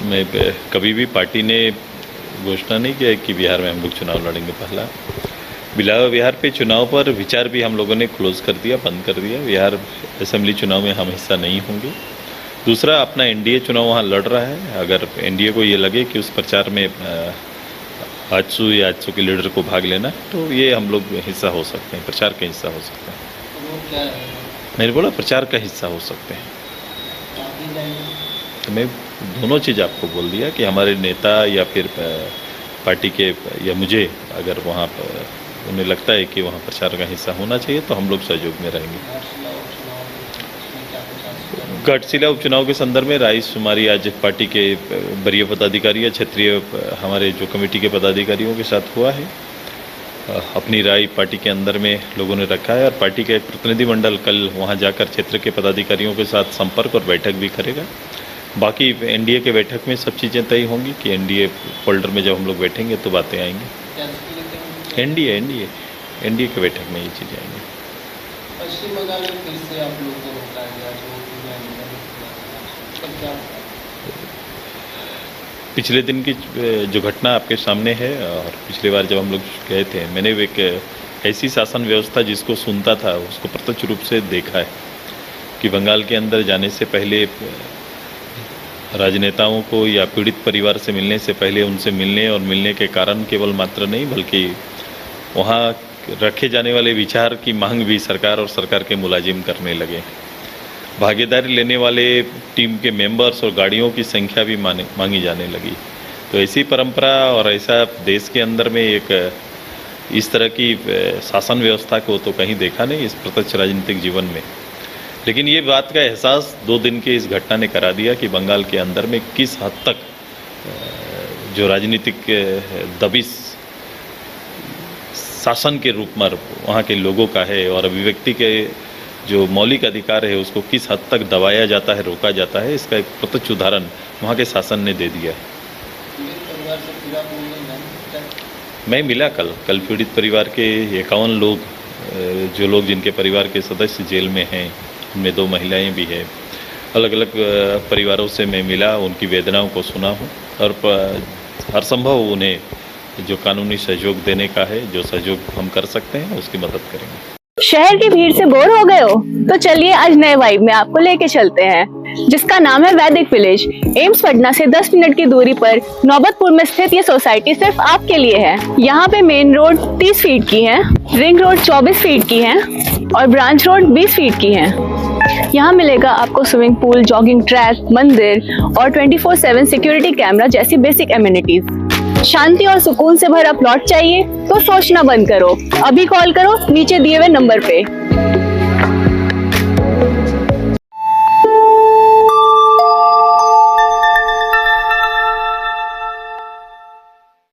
मैं कभी भी पार्टी ने घोषणा नहीं किया है कि बिहार में हम लोग चुनाव लड़ेंगे। पहला बिहार पे चुनाव पर विचार भी हम लोगों ने क्लोज कर दिया, बंद कर दिया। बिहार असेंबली चुनाव में हम हिस्सा नहीं होंगे। दूसरा, अपना एनडीए चुनाव वहाँ लड़ रहा है। अगर एनडीए को ये लगे कि उस प्रचार में आजसू या आजसू के लीडर को भाग लेना, तो ये हम लोग हिस्सा हो सकते हैं, प्रचार का हिस्सा हो सकते हैं। मैंने बोला प्रचार का हिस्सा हो सकते हैं। तो मैं दोनों चीज़ आपको बोल दिया कि हमारे नेता या फिर पार्टी के या मुझे अगर वहाँ पर उन्हें लगता है कि वहाँ प्रचार का हिस्सा होना चाहिए तो हम लोग सहयोग में रहेंगे। घाटशिला उपचुनाव के संदर्भ में रायशुमारी आज पार्टी के वरीय पदाधिकारी या क्षेत्रीय हमारे जो कमेटी के पदाधिकारियों के साथ हुआ है। अपनी राय पार्टी के अंदर में लोगों ने रखा है और पार्टी का एक प्रतिनिधिमंडल कल वहां जाकर क्षेत्र के पदाधिकारियों के साथ संपर्क और बैठक भी करेगा। बाकी एनडीए के बैठक में सब चीज़ें तय होंगी कि एनडीए फोल्डर में जब हम लोग बैठेंगे तो बातें आएंगी। एनडीए के बैठक में ये चीज़ें आएंगी। पश्चिम बंगाल में फिर से आप लोगों को रोका गया, पिछले दिन की जो घटना आपके सामने है और पिछली बार जब हम लोग गए थे, मैंने एक ऐसी शासन व्यवस्था जिसको सुनता था उसको प्रत्यक्ष रूप से देखा है कि बंगाल के अंदर जाने से पहले राजनेताओं को या पीड़ित परिवार से मिलने से पहले उनसे मिलने और मिलने के कारण केवल मात्र नहीं बल्कि वहाँ रखे जाने वाले विचार की मांग भी सरकार और सरकार के मुलाजिम करने लगे। भागीदारी लेने वाले टीम के मेंबर्स और गाड़ियों की संख्या भी मांगी जाने लगी। तो ऐसी परंपरा और ऐसा देश के अंदर में एक इस तरह की शासन व्यवस्था को तो कहीं देखा नहीं इस प्रत्यक्ष राजनीतिक जीवन में। लेकिन ये बात का एहसास 2 दिन के इस घटना ने करा दिया कि बंगाल के अंदर में किस हद तक जो राजनीतिक दबिश शासन के रूप में वहाँ के लोगों का है और अभिव्यक्ति के जो मौलिक अधिकार है उसको किस हद तक दबाया जाता है, रोका जाता है, इसका एक प्रत्यक्ष उदाहरण वहाँ के शासन ने दे दिया है। मैं मिला कल पीड़ित परिवार के 51 लोग, जो लोग जिनके परिवार के सदस्य जेल में हैं, उनमें 2 महिलाएं भी हैं। अलग अलग परिवारों से मैं मिला, उनकी वेदनाओं को सुना हूँ और हर संभव उन्हें जो कानूनी सहयोग देने का है, जो सहयोग हम कर सकते हैं उसकी मदद करेंगे। शहर की भीड़ से बोर हो गए हो तो चलिए आज नए वाइब में आपको लेके चलते हैं, जिसका नाम है वैदिक विलेज। एम्स पटना से 10 मिनट की दूरी पर नौबतपुर में स्थित ये सोसाइटी सिर्फ आपके लिए है। यहाँ पे मेन रोड 30 फीट की है, रिंग रोड 24 फीट की है और ब्रांच रोड 20 फीट की है। यहाँ मिलेगा आपको स्विमिंग पूल, जॉगिंग ट्रैक, मंदिर और 24/7 सिक्योरिटी कैमरा जैसी बेसिक एमिनिटीज। शांति और सुकून से भरा प्लॉट चाहिए तो सोचना बंद करो, अभी कॉल करो नीचे दिए हुए नंबर पे।